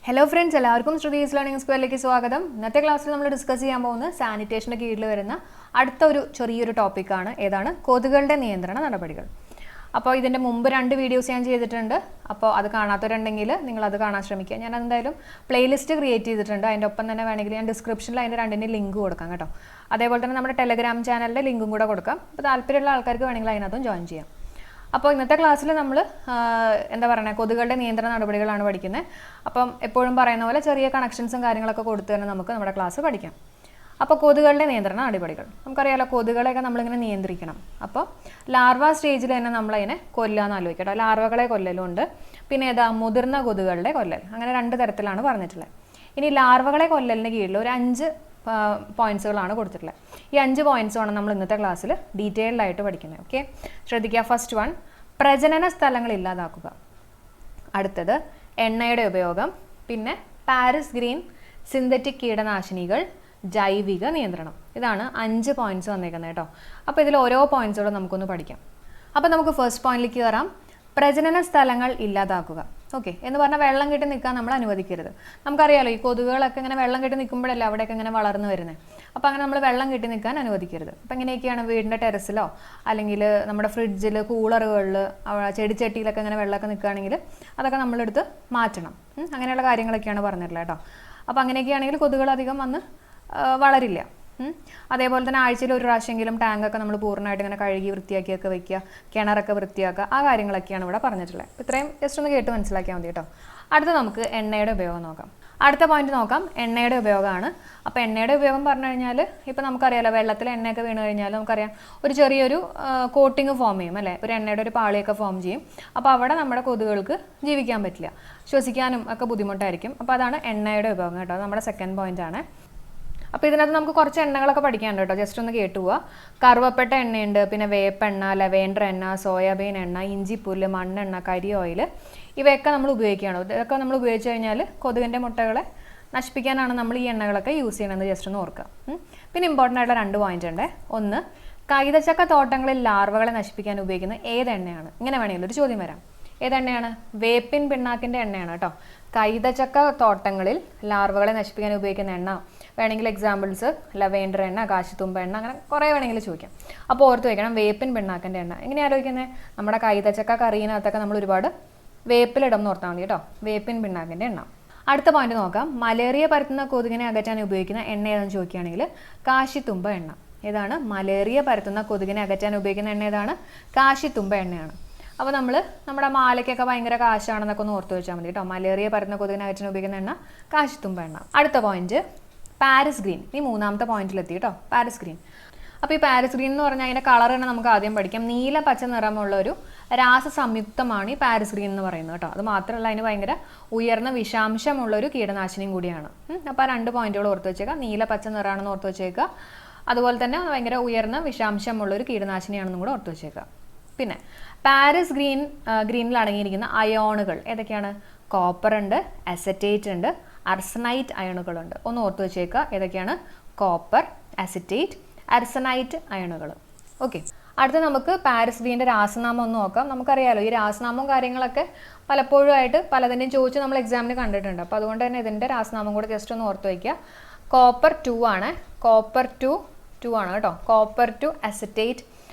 Hello friends, എല്ലാവർക്കും Shruthi's learning സ്ക്വയറിലേക്ക് സ്വാഗതം. ഇന്നത്തെ ക്ലാസ്സിൽ നമ്മൾ ഡിസ്കസ് ചെയ്യാൻ പോകുന്നത് സാനിറ്റേഷൻ്റെ കീഴിൽ വരുന്ന അടുത്ത ചെറിയൊരു ടോപ്പിക്കാണ്. ഏതാണ്? കൊതുകുകളുടെ നിയന്ത്രണ നടപടികൾ. അപ്പോൾ ഇതിൻ്റെ മുമ്പ് 2 വീഡിയോസ് ഞാൻ ചെയ്തിട്ടുണ്ട്. അപ്പോൾ അത് കാണാത്തവരുണ്ടെങ്കിൽ നിങ്ങൾ അത് കാണാൻ ശ്രമിക്കുക. ഞാൻ എന്തായാലും പ്ലേലിസ്റ്റ് ക്രിയേറ്റ് ചെയ്തിട്ടുണ്ട്. അതിൻ്റെ ഒപ്പം തന്നെ വേണമെങ്കിൽ ഞാൻ ഡിസ്ക്രിപ്ഷനിൽ അതിൻ്റെ 2ൻ്റെ ലിങ്ക് കൊടുക്കാം കേട്ടോ. അതേപോലെ തന്നെ നമ്മുടെ ടെലഗ്രാം ചാനലിൻ്റെ ലിങ്കും കൂടെ കൊടുക്കാം. അപ്പോൾ താല്പര്യമുള്ള ആൾക്കാർക്ക് വേണമെങ്കിൽ അതിനകത്തും ജോയിൻ ചെയ്യാം. അപ്പോൾ ഇന്നത്തെ ക്ലാസ്സിൽ നമ്മൾ എന്താ പറയുക, കൊതുകുകളുടെ നിയന്ത്രണ നടപടികളാണ് പഠിക്കുന്നത്. അപ്പം എപ്പോഴും പറയുന്ന പോലെ ചെറിയ കണക്ഷൻസും കാര്യങ്ങളൊക്കെ കൊടുത്ത് തന്നെ നമുക്ക് നമ്മുടെ ക്ലാസ് പഠിക്കാം. അപ്പോൾ കൊതുകുകളുടെ നിയന്ത്രണ നടപടികൾ നമുക്കറിയാമല്ലോ. കൊതുകുകളെയൊക്കെ നമ്മളിങ്ങനെ നിയന്ത്രിക്കണം. അപ്പോൾ ലാർവ സ്റ്റേജിൽ തന്നെ നമ്മളതിനെ കൊല്ലാന്ന് ആലോചിക്കട്ടോ. ലാർവകളെ കൊല്ലലുണ്ട്, പിന്നെ ഏതാ മുതിർന്ന കൊതുകുകളുടെ കൊല്ലൽ. അങ്ങനെ 2 തരത്തിലാണ് പറഞ്ഞിട്ടുള്ളത്. ഇനി ലാർവകളെ കൊല്ലലിന് കീഴിൽ ഒരു 5 പോയിന്റ്സുകളാണ് കൊടുത്തിട്ടുള്ളത്. ഈ 5 പോയിന്റ്സുമാണ് നമ്മൾ ഇന്നത്തെ ക്ലാസ്സിൽ ഡീറ്റെയിൽഡ് ആയിട്ട് പഠിക്കുന്നത്. ഓക്കെ, ശ്രദ്ധിക്കുക. ഫസ്റ്റ് വൺ, പ്രജനന സ്ഥലങ്ങൾ ഇല്ലാതാക്കുക. അടുത്തത് എണ്ണയുടെ ഉപയോഗം, പിന്നെ പാരിസ് ഗ്രീൻ, സിന്തറ്റിക് കീടനാശിനികൾ, ജൈവിക നിയന്ത്രണം. ഇതാണ് 5 പോയിന്റ്സ് വന്നേക്കുന്നത് കേട്ടോ. അപ്പോൾ ഇതിൽ ഓരോ പോയിന്റ്സുകളും നമുക്കൊന്ന് പഠിക്കാം. അപ്പോൾ നമുക്ക് ഫസ്റ്റ് പോയിന്റിലേക്ക് കയറാം. പ്രജനന സ്ഥലങ്ങൾ ഇല്ലാതാക്കുക. ഓക്കെ, എന്ന് പറഞ്ഞാൽ വെള്ളം കെട്ടി നിൽക്കാൻ നമ്മൾ അനുവദിക്കരുത്. നമുക്കറിയാലോ, ഈ കൊതുകുകളൊക്കെ ഇങ്ങനെ വെള്ളം കെട്ടി നിൽക്കുമ്പോഴല്ലേ അവിടെയൊക്കെ ഇങ്ങനെ വളർന്നു വരുന്നത്. അപ്പോൾ അങ്ങനെ നമ്മൾ വെള്ളം കെട്ടി നിൽക്കാൻ അനുവദിക്കരുത്. അപ്പോൾ എങ്ങനെയൊക്കെയാണ്? വീടിൻ്റെ ടെറസിലോ അല്ലെങ്കിൽ നമ്മുടെ ഫ്രിഡ്ജിൽ, കൂളറുകളിൽ, ചെടിച്ചട്ടിയിലൊക്കെ ഇങ്ങനെ വെള്ളമൊക്കെ നിൽക്കുകയാണെങ്കിൽ അതൊക്കെ നമ്മളെടുത്ത് മാറ്റണം. അങ്ങനെയുള്ള കാര്യങ്ങളൊക്കെയാണ് പറഞ്ഞിട്ടുള്ളത് കേട്ടോ. അപ്പോൾ അങ്ങനെയൊക്കെയാണെങ്കിൽ കൊതുകുകൾ അധികം വന്ന് വളരില്ല. അതേപോലെ തന്നെ ആഴ്ചയിൽ 1 പ്രാവശ്യമെങ്കിലും ടാങ്കൊക്കെ നമ്മൾ പൂർണ്ണമായിട്ട് ഇങ്ങനെ കഴുകി വൃത്തിയാക്കിയൊക്കെ വെക്കുക, കിണറൊക്കെ വൃത്തിയാക്കുക, ആ കാര്യങ്ങളൊക്കെയാണ് ഇവിടെ പറഞ്ഞിട്ടുള്ളത്. ഇത്രയും ജസ്റ്റ് ഒന്ന് കേട്ട് മനസ്സിലാക്കിയാൽ മതി കേട്ടോ. അടുത്ത നമുക്ക് എണ്ണയുടെ ഉപയോഗം നോക്കാം. അടുത്ത പോയിന്റ് നോക്കാം, എണ്ണയുടെ ഉപയോഗമാണ്. അപ്പോൾ എണ്ണയുടെ ഉപയോഗം പറഞ്ഞു കഴിഞ്ഞാൽ ഇപ്പോൾ നമുക്കറിയാലോ, വെള്ളത്തിൽ എണ്ണയൊക്കെ വീണ് കഴിഞ്ഞാൽ നമുക്കറിയാം ഒരു ചെറിയൊരു കോട്ടിങ് ഫോം ചെയ്യും അല്ലേ, ഒരു എണ്ണയുടെ ഒരു പാളിയൊക്കെ ഫോം ചെയ്യും. അപ്പോൾ അവിടെ നമ്മുടെ കൊതുകുകൾക്ക് ജീവിക്കാൻ പറ്റില്ല, ശ്വസിക്കാനും ഒക്കെ ബുദ്ധിമുട്ടായിരിക്കും. അപ്പോൾ അതാണ് എണ്ണയുടെ ഉപയോഗം കേട്ടോ. നമ്മുടെ സെക്കൻഡ് പോയിന്റ് ആണ്. അപ്പോൾ ഇതിനകത്ത് നമുക്ക് കുറച്ച് എണ്ണകളൊക്കെ പഠിക്കാനുണ്ട് കേട്ടോ. ജസ്റ്റ് ഒന്ന് കേട്ടു പോവുക. കറുവപ്പട്ട എണ്ണയുണ്ട്, പിന്നെ വേപ്പെണ്ണ, ലവേൻഡർ എണ്ണ, സോയാബീൻ എണ്ണ, ഇഞ്ചിപ്പുല്ല്, മണ്ണെണ്ണ, കരി ഓയിൽ, ഇവയൊക്കെ നമ്മൾ ഉപയോഗിക്കുകയാണ്. ഇതൊക്കെ നമ്മൾ ഉപയോഗിച്ച് കഴിഞ്ഞാൽ കൊതുകിൻ്റെ മുട്ടകളെ നശിപ്പിക്കാനാണ് നമ്മൾ ഈ എണ്ണകളൊക്കെ യൂസ് ചെയ്യണമെന്ന് ജസ്റ്റ് ഒന്ന് ഓർക്കുക. പിന്നെ ഇമ്പോർട്ടൻ്റ് ആയിട്ടുള്ള 2 പോയിന്റ് ഉണ്ട്. ഒന്ന്, കൈതച്ചക്ക തോട്ടങ്ങളിൽ ലാർവകളെ നശിപ്പിക്കാൻ ഉപയോഗിക്കുന്ന ഏത് എണ്ണയാണ്? ഇങ്ങനെ വേണമെങ്കിൽ ഒരു ചോദ്യം വരാം. ഏതെണ്ണയാണ്? വേപ്പിൻ പിണ്ണാക്കിൻ്റെ എണ്ണയാണ് കേട്ടോ. കൈതച്ചക്ക തോട്ടങ്ങളിൽ ലാർവകളെ നശിപ്പിക്കാൻ ഉപയോഗിക്കുന്ന എണ്ണ വേണമെങ്കിൽ എക്സാമ്പിൾസ് ലവേൻഡർ എണ്ണ, കാശിത്തുമ്പ എണ്ണ, അങ്ങനെ കുറേ വേണമെങ്കിൽ ചോദിക്കാം. അപ്പോൾ ഓർത്ത് വയ്ക്കണം, വേപ്പിൻ പിണ്ണാക്കിൻ്റെ എണ്ണ. എങ്ങനെ ആലോചിക്കുന്നത്? നമ്മുടെ കൈതച്ചക്ക കറിയിനകത്തൊക്കെ നമ്മൾ ഒരുപാട് വേപ്പിലിടം എന്ന് ഓർത്താൽ മതി കേട്ടോ. വേപ്പിൻ പിണ്ണാക്കിൻ്റെ എണ്ണ. അടുത്ത പോയിന്റ് നോക്കാം. മലേറിയ പരത്തുന്ന കൊതുകിനെ അകറ്റാൻ ഉപയോഗിക്കുന്ന എണ്ണ ഏതെന്ന് ചോദിക്കുകയാണെങ്കിൽ കാശിത്തുമ്പ എണ്ണ. ഏതാണ്? മലേറിയ പരത്തുന്ന കൊതുകിനെ അകറ്റാൻ ഉപയോഗിക്കുന്ന എണ്ണ ഏതാണ്? കാശിത്തുമ്പ എണ്ണയാണ്. അപ്പോൾ നമ്മുടെ മാലയ്ക്കൊക്കെ ഭയങ്കര കാശാണെന്നൊക്കെ ഒന്ന് ഓർത്ത് വെച്ചാൽ മതി കേട്ടോ. മലേറിയ പരത്തുന്ന കൊതുകിനെ അകറ്റാൻ ഉപയോഗിക്കുന്ന എണ്ണ കാശിത്തുമ്പ എണ്ണ. അടുത്ത പോയിന്റ് പാരിസ് ഗ്രീൻ. ഈ 3ാമത്തെ പോയിന്റിലെത്തി കേട്ടോ, പാരിസ് ഗ്രീൻ. അപ്പോൾ ഈ പാരിസ് ഗ്രീൻ എന്ന് പറഞ്ഞാൽ അതിൻ്റെ കളർ തന്നെ നമുക്ക് ആദ്യം പഠിക്കാം. നീല പച്ച നിറമുള്ള ഒരു രാസസംയുക്തമാണ് ഈ പാരിസ് ഗ്രീൻ എന്ന് പറയുന്നത് കേട്ടോ. അത് മാത്രമല്ല, അതിന് ഭയങ്കര ഉയർന്ന വിഷാംശമുള്ളൊരു കീടനാശിനിയും കൂടിയാണ്. അപ്പോൾ ആ 2 പോയിന്റുകൾ ഓർത്ത് വെച്ചേക്കുക. നീല പച്ച നിറമാണെന്ന് ഓർത്ത് വെച്ചേക്കുക. അതുപോലെ തന്നെ ഭയങ്കര ഉയർന്ന വിഷാംശമുള്ളൊരു കീടനാശിനിയാണെന്നും കൂടെ ഓർത്ത് വെച്ചേക്കുക. പിന്നെ പാരിസ് ഗ്രീനിൽ അടങ്ങിയിരിക്കുന്ന അയോണുകൾ ഏതൊക്കെയാണ്? കോപ്പർ ഉണ്ട്, അസറ്റേറ്റ് ഉണ്ട്, അർസനൈറ്റ് അയണുകളുണ്ട്. ഒന്ന് ഓർത്ത് വെച്ചേക്കുക. ഏതൊക്കെയാണ്? കോപ്പർ, അസറ്റേറ്റ്, അർസനൈറ്റ് അയണുകൾ. ഓക്കെ, അടുത്ത നമുക്ക് പാരിസ് ഗ്രീൻ്റെ രാസനാമം ഒന്ന് നോക്കാം. നമുക്കറിയാലോ, ഈ രാസനാമവും കാര്യങ്ങളൊക്കെ പലപ്പോഴും ആയിട്ട് പലതിൻ്റെയും ചോദിച്ച് നമ്മൾ എക്സാമിന് കണ്ടിട്ടുണ്ട്. അപ്പോൾ അതുകൊണ്ട് തന്നെ ഇതിൻ്റെ രാസനാമം കൂടെ ജസ്റ്റ് ഒന്ന് ഓർത്ത് വയ്ക്കുക. കോപ്പർ 2 ആണ്. കോപ്പർ 2 ആണ് കേട്ടോ. കോപ്പർ 2 അസറ്റേറ്റ്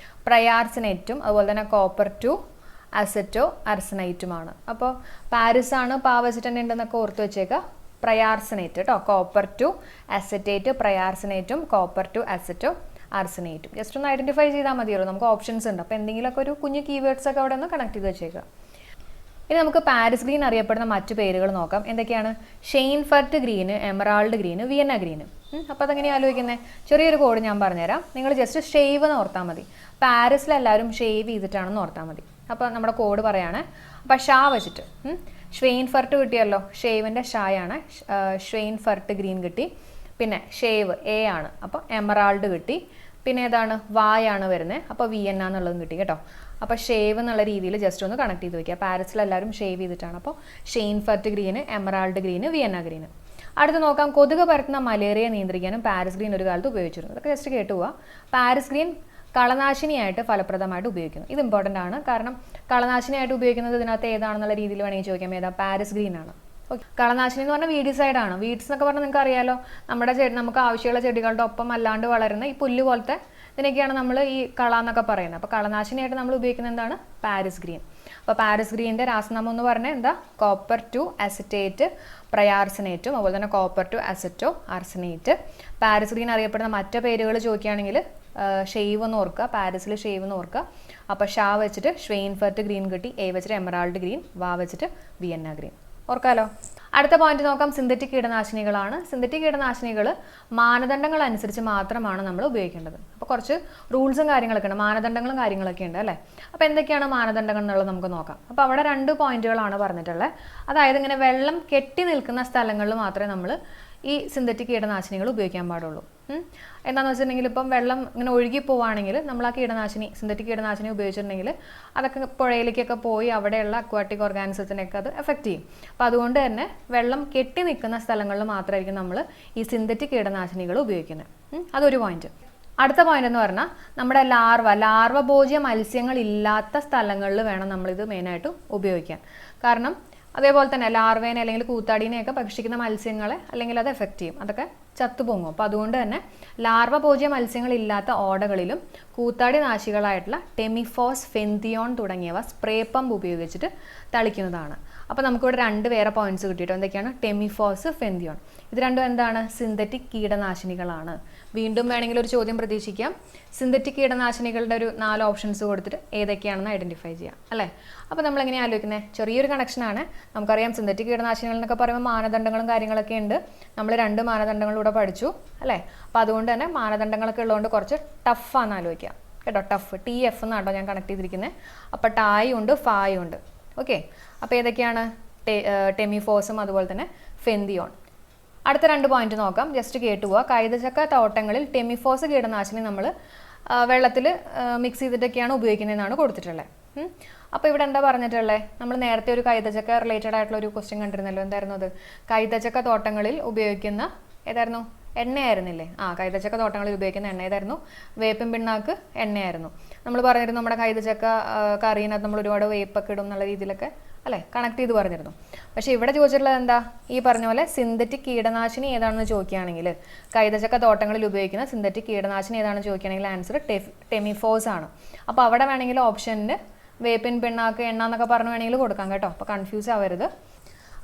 പ്രയാർസിനേറ്റും അതുപോലെ തന്നെ കോപ്പർ 2 അസറ്റോ അർസനൈറ്റുമാണ്. അപ്പോൾ പാരിസ് ആണ്, പാവസിറ്റൻ ഉണ്ടെന്നൊക്കെ ഓർത്ത് വെച്ചേക്കുക. പ്രയാർസിനേറ്റ് കേട്ടോ. കോപ്പർ 2 അസറ്റേറ്റ് പ്രയാർസിനേറ്റും കോപ്പർ 2 അസറ്റോ അർസനേറ്റും. ജസ്റ്റ് ഒന്ന് ഐഡൻറ്റിഫൈ ചെയ്താൽ മതിയല്ലോ. നമുക്ക് ഓപ്ഷൻസ് ഉണ്ട്. അപ്പോൾ എന്തെങ്കിലുമൊക്കെ ഒരു കുഞ്ഞു കീവേഡ്സ് ഒക്കെ അവിടെ ഒന്ന് കണക്ട് ചെയ്ത് വെച്ചേക്കുക. ഇനി നമുക്ക് പാരിസ് ഗ്രീൻ അറിയപ്പെടുന്ന മറ്റു പേരുകൾ നോക്കാം. എന്തൊക്കെയാണ്? Schweinfurt green, emerald green, Vienna green. അപ്പോൾ അതെങ്ങനെയാണ് ആലോചിക്കുന്നത്? ചെറിയൊരു കോഡ് ഞാൻ പറഞ്ഞുതരാം. നിങ്ങൾ ജസ്റ്റ് ഷേവ് എന്ന് ഓർത്താൽ മതി. പാരിസിലെല്ലാവരും ഷേവ് ചെയ്തിട്ടാണെന്ന് ഓർത്താൽ മതി. അപ്പോൾ നമ്മുടെ കോഡ് പറയാണ്. അപ്പോൾ ഷാ വെച്ചിട്ട് ഷ്വെയിൻഫർട്ട് കിട്ടിയല്ലോ. ഷേവിൻ്റെ ഷായാണ്. ഷ്വെയിൻഫർട്ട് ഗ്രീൻ കിട്ടി. പിന്നെ ഷേവ് എ ആണ്. അപ്പോൾ എമറാൾഡ് കിട്ടി. പിന്നെ ഏതാണ്? വായാണ് വരുന്നത്. അപ്പോൾ വിയന്ന എന്നുള്ളതും കിട്ടി കേട്ടോ. അപ്പോൾ ഷേവ് എന്നുള്ള രീതിയിൽ ജസ്റ്റ് ഒന്ന് കണക്ട് ചെയ്ത് വയ്ക്കുക. പാരിസിലെല്ലാവരും ഷേവ് ചെയ്തിട്ടാണ്. അപ്പോൾ Schweinfurt green, emerald green, Vienna green. അടുത്ത് നോക്കാം. കൊതുക് പരത്തുന്ന മലേറിയ നിയന്ത്രിക്കാനും പാരിസ് ഗ്രീൻ ഒരു കാലത്ത് ഉപയോഗിച്ചിരുന്നു. ഇതൊക്കെ ജസ്റ്റ് കേട്ടു പോവുക. പാരിസ് ഗ്രീൻ കളനാശിനിയായിട്ട് ഫലപ്രദമായിട്ട് ഉപയോഗിക്കുന്നു. ഇത് ഇമ്പോർട്ടൻ്റ് ആണ്. കാരണം കളനാശിനിയായിട്ട് ഉപയോഗിക്കുന്നത് ഇതിനകത്ത് ഏതാണെന്നുള്ള രീതിയിൽ വേണമെങ്കിൽ ചോദിക്കാം. ഏതാ? പാരിസ് ഗ്രീൻ ആണ്. കളനാശിനി എന്ന് പറഞ്ഞാൽ വീഡിസൈഡ് ആണ്. വീഡ്സ് എന്നൊക്കെ പറഞ്ഞാൽ നിങ്ങൾക്ക് അറിയാലോ, നമ്മുടെ നമുക്ക് ആവശ്യമുള്ള ചെടികളുടെ ഒപ്പം അല്ലാണ്ട് വളരുന്ന ഈ പുല്ല് പോലത്തെ ഇതിനൊക്കെയാണ് നമ്മൾ ഈ കള എന്നൊക്കെ പറയുന്നത്. അപ്പോൾ കളനാശിനിയായിട്ട് നമ്മൾ ഉപയോഗിക്കുന്നത് എന്താണ്? Paris green. അപ്പോൾ പാരിസ് ഗ്രീനിൻ്റെ രാസനാമം എന്ന് പറഞ്ഞാൽ എന്താ? കോപ്പർ ടു അസിറ്റേറ്റ് പ്രയാർസനേറ്റും അതുപോലെ തന്നെ copper to അസറ്റോ arsenate. Paris green അറിയപ്പെടുന്ന മറ്റു പേരുകൾ ചോദിക്കുകയാണെങ്കിൽ ഷെയ്വ് എന്ന് ഓർക്കുക, പാരീസിൽ ഷെയ്വ് എന്ന് ഓർക്കുക. അപ്പോൾ ഷാ വെച്ചിട്ട് ഷ്വെയിൻഫെർട്ട് ഗ്രീൻ കിട്ടി, എ വെച്ചിട്ട് എമറാൾഡ് ഗ്രീൻ, വാ വെച്ചിട്ട് വിയന്ന ഗ്രീൻ. ഓർക്കാലോ. അടുത്ത പോയിന്റ് നോക്കാം, സിന്തറ്റിക് കീടനാശിനികളാണ്. സിന്തറ്റിക് കീടനാശിനികൾ മാനദണ്ഡങ്ങൾ അനുസരിച്ച് മാത്രമാണ് നമ്മൾ ഉപയോഗിക്കേണ്ടത്. അപ്പോൾ കുറച്ച് റൂൾസും കാര്യങ്ങളൊക്കെ ഉണ്ട്, മാനദണ്ഡങ്ങളും കാര്യങ്ങളൊക്കെ ഉണ്ട് അല്ലേ. അപ്പോൾ എന്തൊക്കെയാണ് മാനദണ്ഡങ്ങൾ എന്നുള്ളത് നമുക്ക് നോക്കാം. അപ്പോൾ അവിടെ 2 പോയിന്റുകളാണ് പറഞ്ഞിട്ടുള്ളത്. അതായത് ഇങ്ങനെ വെള്ളം കെട്ടി നിൽക്കുന്ന സ്ഥലങ്ങളിൽ മാത്രമേ നമ്മൾ ഈ സിന്തറ്റിക് കീടനാശിനികൾ ഉപയോഗിക്കാൻ പാടുള്ളൂ. എന്താണെന്ന് വെച്ചിട്ടുണ്ടെങ്കിൽ ഇപ്പം വെള്ളം ഇങ്ങനെ ഒഴുകി പോവുകയാണെങ്കിൽ നമ്മൾ ആ കീടനാശിനി സിന്തറ്റിക് കീടനാശിനി ഉപയോഗിച്ചിട്ടുണ്ടെങ്കിൽ അതൊക്കെ പുഴയിലേക്കൊക്കെ പോയി അവിടെയുള്ള അക്വാട്ടിക് ഓർഗാനിസത്തിനൊക്കെ അത് എഫക്റ്റ് ചെയ്യും. അപ്പം അതുകൊണ്ട് തന്നെ വെള്ളം കെട്ടി നിൽക്കുന്ന സ്ഥലങ്ങളിൽ മാത്രമായിരിക്കും നമ്മൾ ഈ സിന്തറ്റിക് കീടനാശിനികൾ ഉപയോഗിക്കുന്നത്. അതൊരു പോയിന്റ്. അടുത്ത പോയിന്റ് എന്ന് പറഞ്ഞാൽ നമ്മുടെ ലാർവ ഭോജ്യ മത്സ്യങ്ങൾ ഇല്ലാത്ത സ്ഥലങ്ങളിൽ വേണം നമ്മളിത് മെയിനായിട്ട് ഉപയോഗിക്കാൻ. കാരണം അതേപോലെ തന്നെ ലാർവേനെ അല്ലെങ്കിൽ കൂത്താടീനെയൊക്കെ ഭക്ഷിക്കുന്ന മത്സ്യങ്ങളെ അല്ലെങ്കിൽ അത് എഫക്റ്റ് ചെയ്യും, അതൊക്കെ ചത്തുപൊങ്ങും. അപ്പോൾ അതുകൊണ്ട് തന്നെ ലാർവ ഭോജ്യ മത്സ്യങ്ങളില്ലാത്ത ഓടകളിലും കൂത്താടി നാശികളായിട്ടുള്ള ടെമിഫോസ്, ഫെന്തിയോൺ തുടങ്ങിയവ സ്പ്രേ പമ്പ് ഉപയോഗിച്ചിട്ട് തളിക്കുന്നതാണ്. അപ്പോൾ നമുക്കിവിടെ 2 വേറെ പോയിന്റ്സ് കിട്ടിയിട്ടോ. എന്തൊക്കെയാണ്? ടെമിഫോസ്, ഫെന്തിയോൺ. ഇത് രണ്ടും എന്താണ്? സിന്തറ്റിക് കീടനാശിനികളാണ്. വീണ്ടും വേണമെങ്കിൽ ഒരു ചോദ്യം പ്രതീക്ഷിക്കാം. സിന്തറ്റിക് കീടനാശിനികളുടെ ഒരു 4 ഓപ്ഷൻസ് കൊടുത്തിട്ട് ഏതൊക്കെയാണെന്ന് ഐഡന്റിഫൈ ചെയ്യാം അല്ലേ. അപ്പോൾ നമ്മൾ എങ്ങനെയാണ് ആലോചിക്കുന്നത്? ചെറിയൊരു കണക്ഷനാണ്. നമുക്കറിയാം സിന്തറ്റിക് കീടനാശിനികൾ എന്നൊക്കെ പറയുമ്പോൾ മാനദണ്ഡങ്ങളും കാര്യങ്ങളൊക്കെ ഉണ്ട്. നമ്മൾ 2 മാനദണ്ഡങ്ങളിലൂടെ പഠിച്ചു അല്ലേ. അപ്പോൾ അതുകൊണ്ട് തന്നെ മാനദണ്ഡങ്ങളൊക്കെ ഉള്ളതുകൊണ്ട് കുറച്ച് ടഫാണ് ആലോചിക്കുക കേട്ടോ. ടഫ് TF എന്നാട്ടോ ഞാൻ കണക്ട് ചെയ്തിരിക്കുന്നത്. അപ്പോൾ ടായും ഉണ്ട്, ഫായും ഉണ്ട്. ഓക്കെ. അപ്പോൾ ഏതൊക്കെയാണ്? ടെമിഫോസും അതുപോലെ തന്നെ ഫെന്തിയോൺ. അടുത്ത 2 പോയിന്റ് നോക്കാം, ജസ്റ്റ് കേട്ടുപോവുക. കൈതച്ചക്ക തോട്ടങ്ങളിൽ ടെമിഫോസ് കീടനാശിനി നമ്മൾ വെള്ളത്തിൽ മിക്സ് ചെയ്തിട്ടൊക്കെയാണ് ഉപയോഗിക്കുന്നതെന്നാണ് കൊടുത്തിട്ടുള്ളത്. അപ്പോൾ ഇവിടെ എന്താ പറഞ്ഞിട്ടുള്ളത്? നമ്മൾ നേരത്തെ ഒരു കൈതച്ചക്ക റിലേറ്റഡ് ആയിട്ടുള്ള ഒരു ക്വസ്റ്റ്യൻ കണ്ടിരുന്നല്ലോ. എന്തായിരുന്നു അത്? കൈതച്ചക്ക തോട്ടങ്ങളിൽ ഉപയോഗിക്കുന്ന ഏതായിരുന്നു? എണ്ണയായിരുന്നില്ലേ? കൈതച്ചക്ക തോട്ടങ്ങളിൽ ഉപയോഗിക്കുന്ന എണ്ണ ഏതായിരുന്നു? വേപ്പിൻ പിണ്ണാക്ക് എണ്ണയായിരുന്നു. നമ്മൾ പറഞ്ഞിരുന്നു നമ്മുടെ കൈതച്ചക്ക കറിയിനകത്ത് നമ്മൾ ഒരുപാട് വേപ്പൊക്കെ ഇടും എന്നുള്ള രീതിയിലൊക്കെ അല്ലേ, കണക്ട് ചെയ്ത് പറഞ്ഞിരുന്നു. പക്ഷേ ഇവിടെ ചോദിച്ചിട്ടുള്ളത് എന്താ? ഈ പറഞ്ഞ പോലെ സിന്തറ്റിക് കീടനാശിനി ഏതാണെന്ന് ചോദിക്കുകയാണെങ്കിൽ, കൈതച്ചക്ക തോട്ടങ്ങളിൽ ഉപയോഗിക്കുന്ന സിന്തറ്റിക് കീടനാശിനി ഏതാണെന്ന് ചോദിക്കുകയാണെങ്കിൽ ആൻസർ ടെമിഫോസ് ആണ്. അപ്പോൾ അവിടെ വേണമെങ്കിൽ ഓപ്ഷനിൽ വേപ്പിൻ പിണ്ണാക്ക് എണ്ണ എന്നൊക്കെ പറഞ്ഞ് വേണമെങ്കിൽ കൊടുക്കാം കേട്ടോ. അപ്പോൾ കൺഫ്യൂസ് ആവരുത്.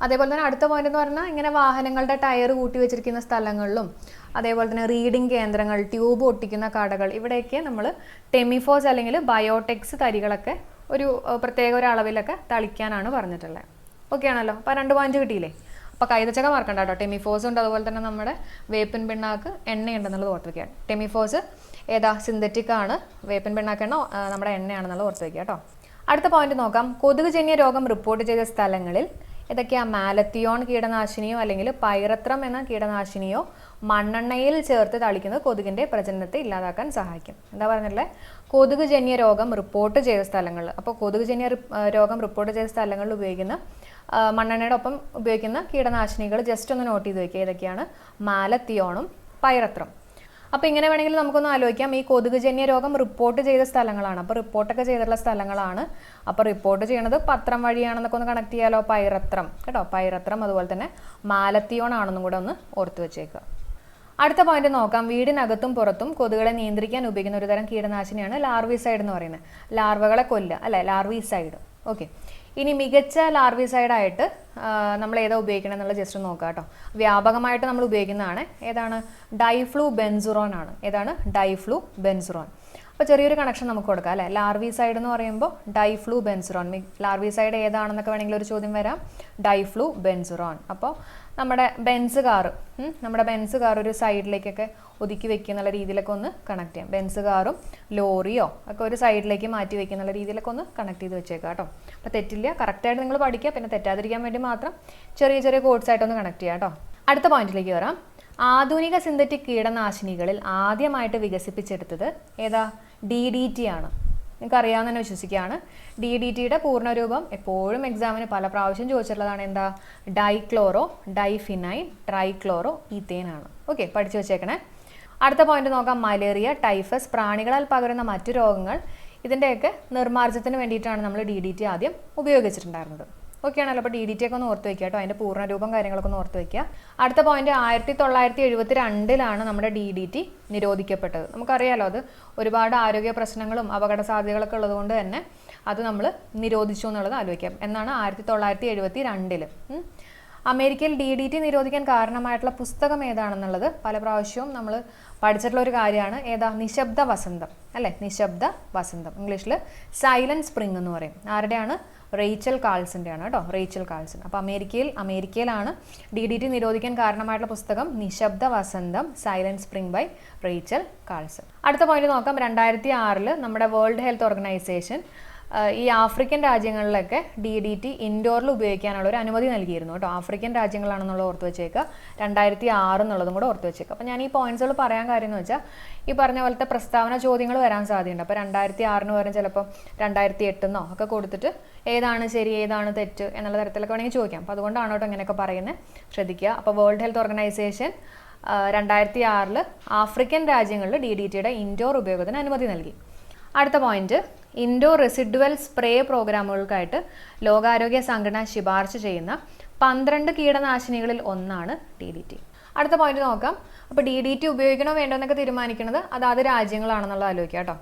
അതേപോലെ തന്നെ അടുത്ത പോയിന്റ് എന്ന് പറഞ്ഞാൽ ഇങ്ങനെ വാഹനങ്ങളുടെ ടയർ കൂട്ടി വെച്ചിരിക്കുന്ന സ്ഥലങ്ങളിലും അതേപോലെ തന്നെ റീഡിംഗ് കേന്ദ്രങ്ങൾ, ട്യൂബ് ഒട്ടിക്കുന്ന കടകൾ, ഇവിടെയൊക്കെ നമ്മൾ ടെമിഫോസ് അല്ലെങ്കിൽ ബയോടെക്സ് തരികളൊക്കെ ഒരു പ്രത്യേക ഒരു അളവിലൊക്കെ തളിക്കാനാണ് പറഞ്ഞിട്ടുള്ളത്. ഓക്കെ ആണല്ലോ. അപ്പോൾ 2 പോയിന്റ് കിട്ടിയില്ലേ. അപ്പോൾ കൈതച്ചക്ക മറക്കണ്ട കേട്ടോ. ടെമിഫോസ് ഉണ്ട്, അതുപോലെ തന്നെ നമ്മുടെ വേപ്പിൻ പിണ്ണാക്ക് എണ്ണയുണ്ടെന്നുള്ളത് ഓർത്ത് വയ്ക്കുക. ടെമിഫോസ് ഏതാ? സിന്തറ്റിക് ആണ്. വേപ്പിൻ പിണ്ണാക്ക് എണ്ണ നമ്മുടെ എണ്ണയാണെന്നുള്ളത് ഓർത്ത് വയ്ക്കുക കേട്ടോ. അടുത്ത പോയിന്റ് നോക്കാം. കൊതുകുജന്യ രോഗം റിപ്പോർട്ട് ചെയ്ത സ്ഥലങ്ങളിൽ ഏതൊക്കെയാണ്? മാലത്തിയോൺ കീടനാശിനിയോ അല്ലെങ്കിൽ പൈറത്രം എന്ന കീടനാശിനിയോ മണ്ണെണ്ണയിൽ ചേർത്ത് തളിക്കുന്നത് കൊതുകിൻ്റെ പ്രജനനത്തെ ഇല്ലാതാക്കാൻ സഹായിക്കും. എന്താ പറഞ്ഞിട്ടുള്ളത്? കൊതുകുജന്യ രോഗം റിപ്പോർട്ട് ചെയ്ത സ്ഥലങ്ങളിൽ. അപ്പോൾ കൊതുകുജന്യ രോഗം റിപ്പോർട്ട് ചെയ്ത സ്ഥലങ്ങളിൽ ഉപയോഗിക്കുന്ന മണ്ണെണ്ണയുടെ ഒപ്പം ഉപയോഗിക്കുന്ന കീടനാശിനികൾ ജസ്റ്റ് ഒന്ന് നോട്ട് ചെയ്ത് വയ്ക്കുക. ഏതൊക്കെയാണ്? മാലത്തിയോണും പൈറത്രം. അപ്പോൾ ഇങ്ങനെ വേണമെങ്കിൽ നമുക്കൊന്ന് ആലോചിക്കാം. ഈ കൊതുകുജന്യ രോഗം റിപ്പോർട്ട് ചെയ്ത സ്ഥലങ്ങളാണ്. അപ്പോൾ റിപ്പോർട്ടൊക്കെ ചെയ്തിട്ടുള്ള സ്ഥലങ്ങളാണ്. അപ്പോൾ റിപ്പോർട്ട് ചെയ്യണത് പത്രം വഴിയാണെന്നൊക്കെ ഒന്ന് കണക്ട് ചെയ്യാലോ. പൈറത്രം കേട്ടോ. പൈറത്രം അതുപോലെ തന്നെ മാലത്തിയോൺ ആണെന്നും കൂടെ ഒന്ന് ഓർത്ത് വെച്ചേക്കുക. അടുത്ത പോയിന്റ് നോക്കാം. വീടിനകത്തും പുറത്തും കൊതുകുകളെ നിയന്ത്രിക്കാൻ ഉപയോഗിക്കുന്ന ഒരു തരം കീടനാശിനിയാണ് ലാർവിസൈഡ് എന്ന് പറയുന്നത്. ലാർവകളെ കൊല്ലുക അല്ലേ, ലാർവിസൈഡ്. ഓക്കെ. ഇനി മികച്ച ലാർവിസൈഡായിട്ട് നമ്മൾ ഏതാ ഉപയോഗിക്കണം എന്നുള്ളത് ജസ്റ്റ് നോക്കാം കേട്ടോ. വ്യാപകമായിട്ട് നമ്മൾ ഉപയോഗിക്കുന്നതാണ് ഏതാണ്? ഡൈഫ്ലൂ ബെൻസുറോൺ ആണ്. ഏതാണ്? ഡൈഫ്ലൂ ബെൻസുറോൺ. അപ്പോൾ ചെറിയൊരു കണക്ഷൻ നമുക്ക് കൊടുക്കാം അല്ലേ. ലാർവിസൈഡ് എന്ന് പറയുമ്പോൾ ഡൈഫ്ലൂ ബെൻസുറോൺ. ലാർവിസൈഡ് ഏതാണെന്നൊക്കെ വേണമെങ്കിൽ ഒരു ചോദ്യം വരാം. ഡൈഫ്ലൂ ബെൻസുറോൺ. അപ്പോൾ നമ്മുടെ ബെൻസ് കാർ ഒരു സൈഡിലേക്കൊക്കെ ഒതുക്കി വെക്കുന്ന രീതിയിലൊക്കെ ഒന്ന് കണക്ട് ചെയ്യാം. ബെൻസ് കാറും ലോറിയോ ഒക്കെ ഒരു സൈഡിലേക്ക് മാറ്റി വെക്കുന്ന രീതിയിലൊക്കെ ഒന്ന് കണക്ട് ചെയ്ത് വെച്ചേക്കാം കേട്ടോ. അപ്പോൾ തെറ്റില്ല, കറക്റ്റായിട്ട് നിങ്ങൾ പഠിക്കുക. പിന്നെ തെറ്റാതിരിക്കാൻ വേണ്ടി മാത്രം ചെറിയ ചെറിയ കോഡ്സ് ആയിട്ടൊന്ന് കണക്ട് ചെയ്യാം കേട്ടോ. അടുത്ത പോയിന്റിലേക്ക് വരാം. ആധുനിക സിന്തറ്റിക് കീടനാശിനികളിൽ ആദ്യമായിട്ട് വികസിപ്പിച്ചെടുത്തത് ഏതാ? DDT ആണ്. നിങ്ങൾക്ക് അറിയാമെന്ന് തന്നെ വിശ്വസിക്കുകയാണ്. DDTയുടെ പൂർണ്ണരൂപം എപ്പോഴും എക്സാമിന് പല പ്രാവശ്യം ചോദിച്ചിട്ടുള്ളതാണ്. എന്താ? ഡൈക്ലോറോ ഡൈഫിനൈൻ ട്രൈക്ലോറോ ഈത്തേൻ ആണ്. ഓക്കെ, പഠിച്ചു വെച്ചേക്കണേ. അടുത്ത പോയിന്റ് നോക്കാം. മലേറിയ, ടൈഫസ്, പ്രാണികളാൽ പകരുന്ന മറ്റു രോഗങ്ങൾ, ഇതിൻ്റെയൊക്കെ നിർമ്മാർജ്ജത്തിന് വേണ്ടിയിട്ടാണ് നമ്മൾ DDT ആദ്യം ഉപയോഗിച്ചിട്ടുണ്ടായിരുന്നത്. ഓക്കെ ആണല്ലോ. അപ്പോൾ DDT ഒക്കെ ഒന്ന് ഓർത്ത് വയ്ക്കുക കേട്ടോ, അതിൻ്റെ പൂർണ്ണരൂപം കാര്യങ്ങളൊക്കെ ഒന്ന് ഓർത്ത് വയ്ക്കുക. അടുത്ത പോയിന്റ് 1972 നമ്മുടെ DDT നിരോധിക്കപ്പെട്ടത്. നമുക്കറിയാലോ അത് ഒരുപാട് ആരോഗ്യ പ്രശ്നങ്ങളും അപകട സാധ്യതകളൊക്കെ ഉള്ളതുകൊണ്ട് തന്നെ അത് നമ്മൾ നിരോധിച്ചു എന്നുള്ളത് ആലോചിക്കാം. എന്നാണ് 1972. അമേരിക്കയിൽ DDT നിരോധിക്കാൻ കാരണമായിട്ടുള്ള പുസ്തകം ഏതാണെന്നുള്ളത് പല പ്രാവശ്യവും നമ്മൾ പഠിച്ചിട്ടുള്ള ഒരു കാര്യമാണ്. ഏതാ? നിശബ്ദ വസന്തം അല്ലേ? നിശബ്ദ വസന്തം, ഇംഗ്ലീഷിൽ സൈലന്റ് സ്പ്രിംഗ് എന്ന് പറയും. ആരുടെയാണ്? റേച്ചൽ കാൾസന്റെ ആണ് കേട്ടോ, റേച്ചൽ കാൾസൺ. അപ്പോൾ അമേരിക്കയിലാണ് DDT നിരോധിക്കാൻ കാരണമായിട്ടുള്ള പുസ്തകം നിശബ്ദ വസന്തം, silent spring by Rachel Carson. അടുത്ത പോയിന്റ് നോക്കാം. 2006 നമ്മുടെ വേൾഡ് ഹെൽത്ത് ഓർഗനൈസേഷൻ ഈ ആഫ്രിക്കൻ രാജ്യങ്ങളിലൊക്കെ DDT ഇൻഡോറിൽ ഉപയോഗിക്കാനുള്ള ഒരു അനുമതി നൽകിയിരുന്നു കേട്ടോ. ആഫ്രിക്കൻ രാജ്യങ്ങളാണെന്നുള്ളത് ഓർത്ത് വെച്ചേക്കുക. 2006 എന്നുള്ളതും കൂടെ ഓർത്ത് വെച്ചേക്കുക. അപ്പോൾ ഞാൻ ഈ പോയിന്റ്സുകൾ പറയാൻ കാര്യം എന്ന് വെച്ചാൽ ഈ പറഞ്ഞ പോലത്തെ പ്രസ്താവന ചോദ്യങ്ങൾ വരാൻ സാധ്യതയുണ്ട്. അപ്പോൾ 2006 വരെ ചിലപ്പോൾ 2008 ഒക്കെ കൊടുത്തിട്ട് ഏതാണ് ശരി ഏതാണ് തെറ്റ് എന്നുള്ള തരത്തിലൊക്കെ വേണമെങ്കിൽ ചോദിക്കാം. അപ്പോൾ അതുകൊണ്ടാണ് കേട്ടോ ഇങ്ങനെയൊക്കെ പറയുന്നത്, ശ്രദ്ധിക്കുക. അപ്പോൾ വേൾഡ് ഹെൽത്ത് ഓർഗനൈസേഷൻ 2006 ആഫ്രിക്കൻ രാജ്യങ്ങളിൽ DDTയുടെ ഇൻഡോർ ഉപയോഗത്തിന് അനുമതി നൽകി. അടുത്ത പോയിന്റ്, ഇൻഡോർ റെസിഡുവൽ സ്പ്രേ പ്രോഗ്രാമുകൾക്കായിട്ട് ലോകാരോഗ്യ സംഘടന ശുപാർശ ചെയ്യുന്ന 12 കീടനാശിനികളിൽ ഒന്നാണ് DDT. അടുത്ത പോയിന്റ് നോക്കാം. അപ്പോൾ DDT ഉപയോഗിക്കണോ വേണ്ടോ എന്നൊക്കെ തീരുമാനിക്കുന്നത് അതാത് രാജ്യങ്ങളാണെന്നുള്ളത് ആലോചിക്കുക കേട്ടോ.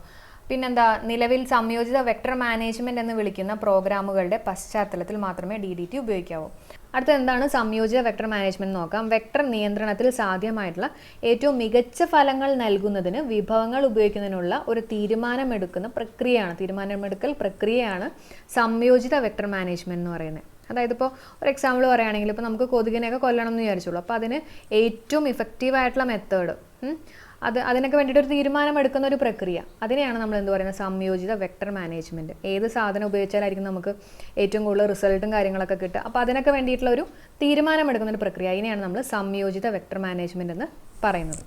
പിന്നെന്താ, നിലവിൽ സംയോജിത വെക്ടർ മാനേജ്മെന്റ് എന്ന് വിളിക്കുന്ന പ്രോഗ്രാമുകളുടെ പശ്ചാത്തലത്തിൽ മാത്രമേ DDT ഉപയോഗിക്കാവൂ. അടുത്ത എന്താണ് സംയോജിത വെക്ടർ മാനേജ്മെന്റ് നോക്കാം. വെക്ടർ നിയന്ത്രണത്തിൽ സാധ്യമായിട്ടുള്ള ഏറ്റവും മികച്ച ഫലങ്ങൾ നൽകുന്നതിന് വിഭവങ്ങൾ ഉപയോഗിക്കുന്നതിനുള്ള ഒരു തീരുമാനമെടുക്കൽ പ്രക്രിയയാണ് സംയോജിത വെക്ടർ മാനേജ്മെന്റ് എന്ന് പറയുന്നത്. അതായത് ഇപ്പോൾ ഒരു എക്സാമ്പിൾ പറയുകയാണെങ്കിൽ ഇപ്പോൾ നമുക്ക് കൊതുകിനെയൊക്കെ കൊല്ലണം എന്ന് വിചാരിച്ചോളൂ. അപ്പോൾ അതിന് ഏറ്റവും ഇഫക്റ്റീവായിട്ടുള്ള മെത്തേഡ് അതിനൊക്കെ വേണ്ടിയിട്ട് ഒരു തീരുമാനം എടുക്കുന്ന ഒരു പ്രക്രിയ, അതിനെയാണ് നമ്മൾ എന്ത് പറയുന്നത്? സംയോജിത വെക്ടർ മാനേജ്മെൻറ്റ്. ഏത് സാധനം ഉപയോഗിച്ചാലായിരിക്കും നമുക്ക് ഏറ്റവും കൂടുതൽ റിസൾട്ടും കാര്യങ്ങളൊക്കെ കിട്ടുക. അപ്പോൾ അതിനൊക്കെ വേണ്ടിയിട്ടുള്ള ഒരു തീരുമാനം എടുക്കുന്ന ഒരു പ്രക്രിയ, അതിനെയാണ് നമ്മൾ സംയോജിത വെക്ടർ മാനേജ്മെൻറ്റ് എന്ന് പറയുന്നത്.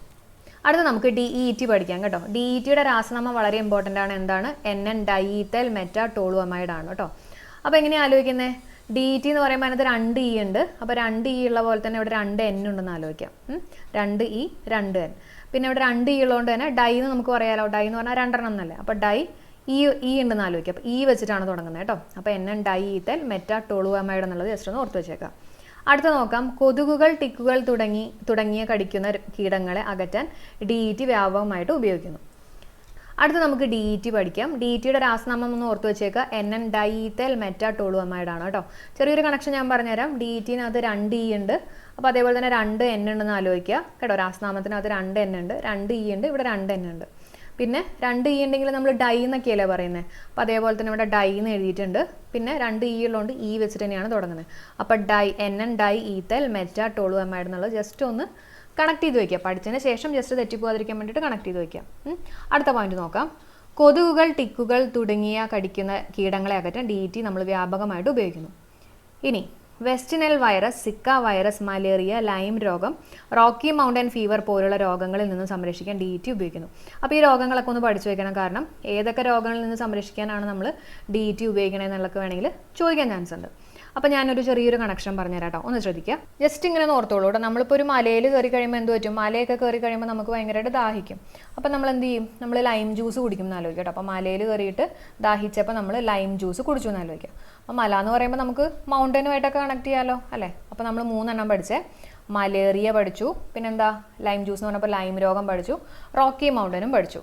അടുത്ത നമുക്ക് DET പഠിക്കാം കേട്ടോ. DETയുടെ രാസനാമം വളരെ ഇമ്പോർട്ടൻ്റ് ആണ്. എന്താണ്? NN ഡൈഈഥൈൽ മെറ്റാടോളുഅമൈഡ് ആണ് കേട്ടോ. അപ്പോൾ എങ്ങനെയാണ് ആലോചിക്കുന്നത്? DET എന്ന് പറയുമ്പോൾ അതിനകത്ത് 2 E ഉണ്ട്. അപ്പോൾ 2 E ഉള്ള പോലെ തന്നെ ഇവിടെ 2 N ഉണ്ടെന്ന് ആലോചിക്കാം. 2 E 2 N. പിന്നെ ഇവിടെ 2 E ഉള്ളതുകൊണ്ട് തന്നെ ഡൈ എന്ന് നമുക്ക് പറയാലോ. ഡൈ എന്ന് പറഞ്ഞാൽ 2 എന്നല്ലേ. അപ്പോൾ ഡൈ E ഉണ്ടെന്ന് ആലോചിക്കുക. അപ്പോൾ E വെച്ചിട്ടാണ് തുടങ്ങുന്നത് കേട്ടോ. അപ്പോൾ NN ഡൈഈഥൈൽ മെറ്റാടോളുഅമൈഡ് എന്നുള്ളത് ജസ്റ്റ് ഒന്ന് ഓർത്ത് വെച്ചേക്കാം. അടുത്ത നോക്കാം. കൊതുകുകൾ, ടിക്കുകൾ തുടങ്ങിയ കടിക്കുന്ന കീടങ്ങളെ അകറ്റാൻ DET വ്യാപകമായിട്ട് ഉപയോഗിക്കുന്നു. അടുത്ത നമുക്ക് DET പഠിക്കാം. DETയുടെ രാസനാമം ഒന്ന് ഓർത്ത് വെച്ചേക്കുക. NN ഡൈഈഥൈൽ മെറ്റാടോളുഅമൈഡ് ആണ് കേട്ടോ. ചെറിയൊരു കണക്ഷൻ ഞാൻ പറഞ്ഞുതരാം. DETനകത്ത് 2 E ഉണ്ട്. അപ്പോൾ അതേപോലെ തന്നെ 2 N ഉണ്ടെന്ന് ആലോചിക്കുക കേട്ടോ. രാസനാമത്തിനകത്ത് 2 N ഉണ്ട്, 2 E ഉണ്ട്, ഇവിടെ 2 N ഉണ്ട്. പിന്നെ 2 E ഉണ്ടെങ്കിൽ നമ്മൾ ഡൈ എന്നൊക്കെയല്ലേ പറയുന്നത്. അപ്പോൾ അതേപോലെ തന്നെ ഇവിടെ ഡൈ എന്ന് എഴുതിയിട്ടുണ്ട്. പിന്നെ 2 E ഉള്ളതുകൊണ്ട് E വെച്ചിട്ട് തന്നെയാണ് തുടങ്ങുന്നത്. അപ്പോൾ NN ഡൈഈഥൈൽ മെറ്റാടോളുഅമൈഡ് എന്നുള്ളത് ജസ്റ്റ് ഒന്ന് കണക്ട് ചെയ്ത് വയ്ക്കുക. പഠിച്ചതിന് ശേഷം ജസ്റ്റ് തെറ്റിപ്പോകാതിരിക്കാൻ വേണ്ടിയിട്ട് കണക്ട് ചെയ്ത് വയ്ക്കാം. അടുത്ത പോയിന്റ് നോക്കാം. കൊതുകുകൾ, ടിക്കുകൾ തുടങ്ങിയ കടിക്കുന്ന കീടങ്ങളെ അകറ്റാൻ DET നമ്മൾ വ്യാപകമായിട്ട് ഉപയോഗിക്കുന്നു. ഇനി West Nile virus, Zika virus, malaria, Lyme രോഗം, റോക്കി മൗണ്ടൻ ഫീവർ പോലുള്ള രോഗങ്ങളിൽ നിന്ന് സംരക്ഷിക്കാൻ DET ഉപയോഗിക്കുന്നു. അപ്പോൾ ഈ രോഗങ്ങളൊക്കെ ഒന്ന് പഠിച്ചു വയ്ക്കണം. കാരണം ഏതൊക്കെ രോഗങ്ങളിൽ നിന്ന് സംരക്ഷിക്കാനാണ് നമ്മൾ DET ഉപയോഗിക്കണമെന്നുള്ളതൊക്കെ വേണമെങ്കിൽ ചോദിക്കാൻ ചാൻസ് ഉണ്ട്. അപ്പോൾ ഞാനൊരു ചെറിയൊരു കണക്ഷൻ പറഞ്ഞുതരാം കേട്ടോ, ഒന്ന് ശ്രദ്ധിക്കുക. ജസ്റ്റ് ഇങ്ങനെ ഓർത്തോളൂ കേട്ടോ. നമ്മളിപ്പോൾ ഒരു മലയിൽ കയറി കഴിയുമ്പോൾ എന്ത് പറ്റും? മലയൊക്കെ കയറി കഴിയുമ്പോൾ നമുക്ക് ഭയങ്കരമായിട്ട് ദാഹിക്കും. അപ്പോൾ നമ്മൾ എന്ത് ചെയ്യും? നമ്മൾ ലൈം ജ്യൂസ് കുടിക്കും എന്ന് ആലോചിക്കാം കേട്ടോ. അപ്പോൾ മലയിൽ കയറിയിട്ട് ദാഹിച്ചപ്പോൾ നമ്മൾ ലൈം ജ്യൂസ് കുടിച്ചു എന്ന് ആലോചിക്കാം. അപ്പോൾ മല എന്ന് പറയുമ്പോൾ നമുക്ക് മൗണ്ടനുമായിട്ടൊക്കെ കണക്ട് ചെയ്യാമല്ലോ അല്ലേ. അപ്പോൾ നമ്മൾ 3 എണ്ണം പഠിച്ചേ. മലേറിയ പഠിച്ചു, പിന്നെന്താ ലൈം ജ്യൂസ് എന്ന് പറഞ്ഞപ്പോൾ ലൈം രോഗം പഠിച്ചു, റോക്കി മൗണ്ടനും പഠിച്ചു.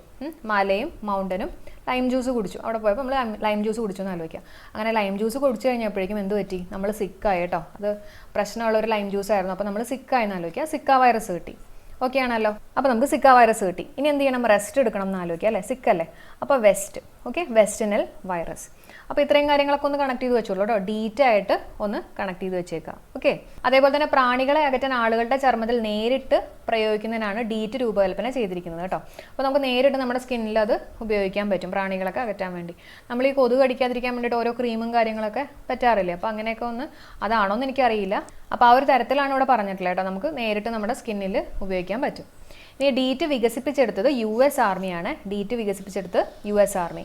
മലയും മൗണ്ടനും ലൈം ജ്യൂസ് കുടിച്ചു. അവിടെ പോയപ്പോൾ നമ്മൾ ലൈം ജ്യൂസ് കുടിച്ചു എന്ന് ആലോചിക്കാം. അങ്ങനെ ലൈം ജ്യൂസ് കുടിച്ചു കഴിഞ്ഞപ്പോഴേക്കും എന്ത് പറ്റി? നമ്മൾ സിക്കായി കേട്ടോ. അത് പ്രശ്നമുള്ളൊരു ലൈം ജ്യൂസ് ആയിരുന്നു. അപ്പോൾ നമ്മൾ സിക്കായെന്ന് ആലോചിക്കുക. സിക്ക വൈറസ് കിട്ടി. ഓക്കെ ആണല്ലോ. അപ്പോൾ നമുക്ക് സിക്ക വൈറസ് കിട്ടി. ഇനി എന്ത് ചെയ്യണം? റെസ്റ്റ് എടുക്കണം എന്ന് ആലോചിക്കുക അല്ലേ. സിക്കല്ലേ. അപ്പോൾ west, okay, west Nile virus. അപ്പോൾ ഇത്രയും കാര്യങ്ങളൊക്കെ ഒന്ന് കണക്ട് ചെയ്ത് വെച്ചോളൂ കേട്ടോ. ഡീറ്റായിട്ട് ഒന്ന് കണക്ട് ചെയ്ത് വെച്ചേക്കാം. ഓക്കെ. അതേപോലെ തന്നെ പ്രാണികളെ അകറ്റാൻ ആളുകളുടെ ചർമ്മത്തിൽ നേരിട്ട് പ്രയോഗിക്കുന്നതിനാണ് DET രൂപകൽപ്പന ചെയ്തിരിക്കുന്നത് കേട്ടോ. അപ്പോൾ നമുക്ക് നേരിട്ട് നമ്മുടെ സ്കിന്നിൽ അത് ഉപയോഗിക്കാൻ പറ്റും, പ്രാണികളൊക്കെ അകറ്റാൻ വേണ്ടി. നമ്മൾ ഈ കൊതുക് കടിക്കാതിരിക്കാൻ വേണ്ടിയിട്ട് ഓരോ ക്രീമും കാര്യങ്ങളൊക്കെ പറ്റാറില്ലേ. അപ്പോൾ അങ്ങനെയൊക്കെ ഒന്ന് അതാണോ എന്ന് എനിക്കറിയില്ല. അപ്പോൾ ആ ഒരു തരത്തിലാണ് ഇവിടെ പറഞ്ഞിട്ടുള്ളത് കേട്ടോ. നമുക്ക് നേരിട്ട് നമ്മുടെ സ്കിന്നിൽ ഉപയോഗിക്കാൻ പറ്റും. ഇനി DET വികസിപ്പിച്ചെടുത്തത് US ആർമിയാണ്. DET വികസിപ്പിച്ചെടുത്ത് US ആർമി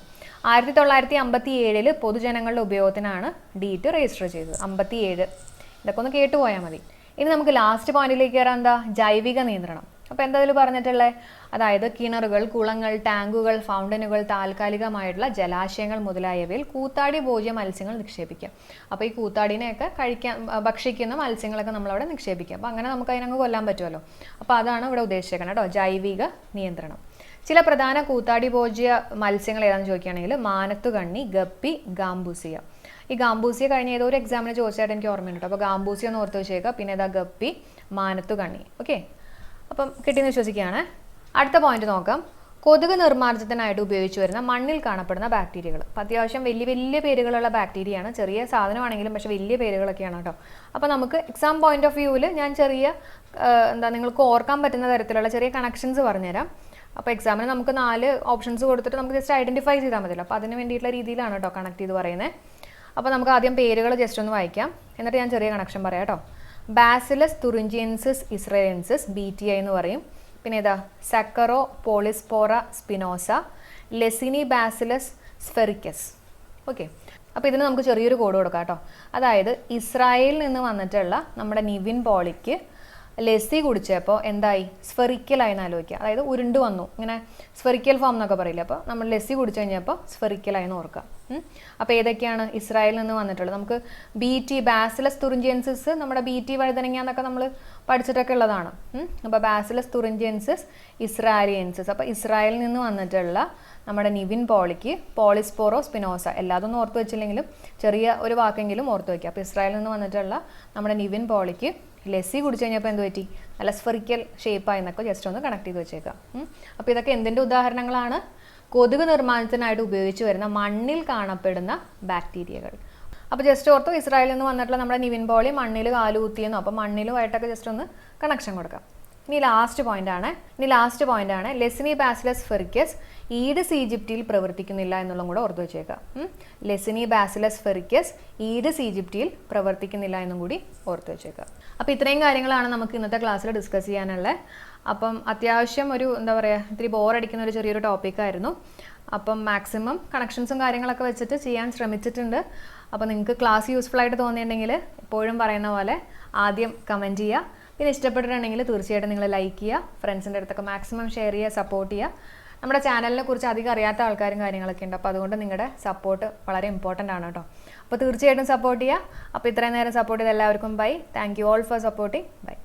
1957 പൊതുജനങ്ങളുടെ ഉപയോഗത്തിനാണ് DET രജിസ്റ്റർ ചെയ്തത്. 57. ഇതൊക്കെ ഒന്ന് കേട്ടുപോയാൽ മതി. ഇനി നമുക്ക് ലാസ്റ്റ് പോയിന്റിലേക്ക് കയറാം. എന്താ? ജൈവിക നിയന്ത്രണം. അപ്പോൾ എന്താ ഇതിൽ പറഞ്ഞിട്ടുള്ളത്? അതായത് കിണറുകൾ, കുളങ്ങൾ, ടാങ്കുകൾ, ഫൗണ്ടനുകൾ, താൽക്കാലികമായിട്ടുള്ള ജലാശയങ്ങൾ മുതലായവയിൽ കൂത്താടി ഭോജ്യ മത്സ്യങ്ങൾ നിക്ഷേപിക്കാം. അപ്പോൾ ഈ കൂത്താടിനെയൊക്കെ ഭക്ഷിക്കുന്ന മത്സ്യങ്ങളൊക്കെ നമ്മളവിടെ നിക്ഷേപിക്കാം. അപ്പോൾ അങ്ങനെ നമുക്ക് അതിനങ്ങ് കൊല്ലാൻ പറ്റുമല്ലോ. അപ്പോൾ അതാണ് ഇവിടെ ഉദ്ദേശിക്കുന്നത് കേട്ടോ, ജൈവിക നിയന്ത്രണം. ചില പ്രധാന കൂത്താടി ഭോജ്യ മത്സ്യങ്ങൾ ഏതാണെന്ന് ചോദിക്കുകയാണെങ്കിൽ മാനത്തുകണ്ണി, ഗപ്പി, ഗാംബൂസിയ. ഈ ഗാംബൂസിയ കഴിഞ്ഞ ഏതോ ഒരു എക്സാമിന് ചോദിച്ചായിട്ട് എനിക്ക് ഓർമ്മയുണ്ട്. അപ്പോൾ ഗാംബൂസിയ ഒന്ന് ഓർത്ത് വെച്ചേക്കുക. പിന്നെ ഏതാ? ഗപ്പി, മാനത്തുകണ്ണി. ഓക്കെ, അപ്പം കിട്ടിയെന്ന് വിശ്വസിക്കുകയാണ്. അടുത്ത പോയിന്റ് നോക്കാം. കൊതുക് നിർമ്മാർജ്ജനത്തിനായിട്ട് ഉപയോഗിച്ച് വരുന്ന മണ്ണിൽ കാണപ്പെടുന്ന ബാക്ടീരിയകൾ. അപ്പോൾ അത്യാവശ്യം വലിയ വലിയ പേരുകളുള്ള ബാക്ടീരിയയാണ്. ചെറിയ സാധനമാണെങ്കിലും പക്ഷേ വലിയ പേരുകളൊക്കെയാണ് കേട്ടോ. അപ്പോൾ നമുക്ക് എക്സാം പോയിന്റ് ഓഫ് വ്യൂവിൽ ഞാൻ ചെറിയ നിങ്ങൾക്ക് ഓർക്കാൻ പറ്റുന്ന തരത്തിലുള്ള ചെറിയ കണക്ഷൻസ് പറഞ്ഞുതരാം. അപ്പോൾ എക്സാമിന് നമുക്ക് 4 ഓപ്ഷൻസ് കൊടുത്തിട്ട് നമുക്ക് ജസ്റ്റ് ഐഡൻറ്റിഫൈ ചെയ്താൽ മതിയല്ലോ. അപ്പോൾ അതിന് വേണ്ടിയിട്ടുള്ള രീതിയിലാണ് കേട്ടോ കണക്ട് ചെയ്ത് പറയുന്നത്. അപ്പോൾ നമുക്ക് ആദ്യം പേരുകൾ ജസ്റ്റ് ഒന്ന് വായിക്കാം, എന്നിട്ട് ഞാൻ ചെറിയ കണക്ഷൻ പറയാം കേട്ടോ. ബാസിലസ് തുറിഞ്ചിയൻസിസ് ഇസ്രയേലിയൻസിസ് BTI എന്ന് പറയും. പിന്നെ ഏതാ? സക്കറോ പോളിസ്പോറ സ്പിനോസ, ലെസിനി ബാസിലസ് സ്ഫെറിക്കസ്. ഓക്കെ, അപ്പോൾ ഇതിന് നമുക്ക് ചെറിയൊരു കോഡ് കൊടുക്കാം കേട്ടോ. അതായത് ഇസ്രായേലിൽ നിന്ന് വന്നിട്ടുള്ള നമ്മുടെ നിവിൻ പോളിക്ക് ലസ്സി കുടിച്ചപ്പോൾ എന്തായി? സ്ഫെറിക്കലായി എന്ന് ആലോചിക്കുക. അതായത് ഉരുണ്ട് വന്നു, ഇങ്ങനെ സ്ഫെറിക്കൽ ഫോം എന്നൊക്കെ പറയില്ല. അപ്പോൾ നമ്മൾ ലസ്സി കുടിച്ചു കഴിഞ്ഞപ്പോൾ സ്ഫെറിക്കലായി എന്ന് ഓർക്കുക. അപ്പോൾ ഏതൊക്കെയാണ് ഇസ്രായേലിൽ നിന്ന് വന്നിട്ടുള്ളത്? നമുക്ക് BT ബാസിലസ് തുറിഞ്ചിയൻസിസ്, നമ്മുടെ BT വഴുതനങ്ങ എന്നൊക്കെ നമ്മൾ പഠിച്ചിട്ടൊക്കെ ഉള്ളതാണ്. അപ്പോൾ ബാസിലസ് തുറിഞ്ചിയൻസിസ് ഇസ്രായേലിയൻസിസ്. അപ്പോൾ ഇസ്രായേലിൽ നിന്ന് വന്നിട്ടുള്ള നമ്മുടെ നിവിൻ പോളിക്ക് പോളിസ്പോറോ സ്പിനോസ. എല്ലാതൊന്നും ഓർത്ത് വെച്ചില്ലെങ്കിലും ചെറിയ ഒരു വാക്കെങ്കിലും ഓർത്ത് വയ്ക്കുക. അപ്പോൾ ഇസ്രായേലിൽ നിന്ന് വന്നിട്ടുള്ള നമ്മുടെ നിവിൻ പോളിക്ക് ലസ്സി കുടിച്ചു കഴിഞ്ഞപ്പോൾ എന്ത് പറ്റി? നല്ല സ്ഫെറിക്കൽ ഷേപ്പായി എന്നൊക്കെ ജസ്റ്റ് ഒന്ന് കണക്ട് ചെയ്ത് വെച്ചേക്കാം. അപ്പോൾ ഇതൊക്കെ എന്തിൻ്റെ ഉദാഹരണങ്ങളാണ്? കൊതുക് നിർമ്മാണത്തിനായിട്ട് ഉപയോഗിച്ച് വരുന്ന മണ്ണിൽ കാണപ്പെടുന്ന ബാക്ടീരിയകൾ. അപ്പോൾ ജസ്റ്റ് ഓർത്തോ, ഇസ്രായേലിൽ നിന്ന് വന്നിട്ടുള്ള നമ്മുടെ നിവിൻ പോളി മണ്ണിൽ കാലുകുത്തിയെന്നോ, അപ്പോൾ മണ്ണിലുമായിട്ടൊക്കെ ജസ്റ്റ് ഒന്ന് കണക്ഷൻ കൊടുക്കാം. ഇനി ലാസ്റ്റ് പോയിന്റ് ആണ് ലെസിനി ബാസിലസ് ഫെറിക്കസ് ഈഡിസ് ഈജിപ്തിയിൽ പ്രവർത്തിക്കുന്നില്ല എന്നുള്ളതും കൂടെ ഓർത്ത് വെച്ചേക്കാം. ലെസിനി ബാസിലസ് ഫെറിക്കസ് ഈഡിസ് ഈജിപ്തിയിൽ പ്രവർത്തിക്കുന്നില്ല എന്നും കൂടി ഓർത്ത് വെച്ചേക്കാം. അപ്പോൾ ഇത്രയും കാര്യങ്ങളാണ് നമുക്ക് ഇന്നത്തെ ക്ലാസ്സിൽ ഡിസ്കസ് ചെയ്യാനുള്ളത്. അപ്പം അത്യാവശ്യം ഒരു ഇത്തിരി ബോറടിക്കുന്ന ഒരു ചെറിയൊരു ടോപ്പിക്കായിരുന്നു. അപ്പം മാക്സിമം കണക്ഷൻസും കാര്യങ്ങളൊക്കെ വെച്ചിട്ട് ചെയ്യാൻ ശ്രമിച്ചിട്ടുണ്ട്. അപ്പോൾ നിങ്ങൾക്ക് ക്ലാസ് യൂസ്ഫുൾ ആയിട്ട് തോന്നിയിട്ടുണ്ടെങ്കിൽ എപ്പോഴും പറയുന്ന പോലെ ആദ്യം കമൻറ്റ് ചെയ്യുക. പിന്നെ ഇഷ്ടപ്പെട്ടിട്ടുണ്ടെങ്കിൽ തീർച്ചയായിട്ടും നിങ്ങൾ ലൈക്ക് ചെയ്യുക, ഫ്രണ്ട്സിൻ്റെ അടുത്തൊക്കെ മാക്സിമം ഷെയർ ചെയ്യുക, സപ്പോർട്ട് ചെയ്യുക. നമ്മുടെ ചാനലിനെ കുറിച്ച് അധികം അറിയാത്ത ആൾക്കാരും കാര്യങ്ങളൊക്കെ ഉണ്ട്. അപ്പോൾ അതുകൊണ്ട് നിങ്ങളുടെ സപ്പോർട്ട് വളരെ ഇമ്പോർട്ടൻ്റ് ആണ് കേട്ടോ. അപ്പോൾ തീർച്ചയായിട്ടും സപ്പോർട്ട് ചെയ്യുക. അപ്പോൾ ഇത്രയും നേരം സപ്പോർട്ട് ചെയ്ത എല്ലാവർക്കും bye. Thank you all for supporting. By.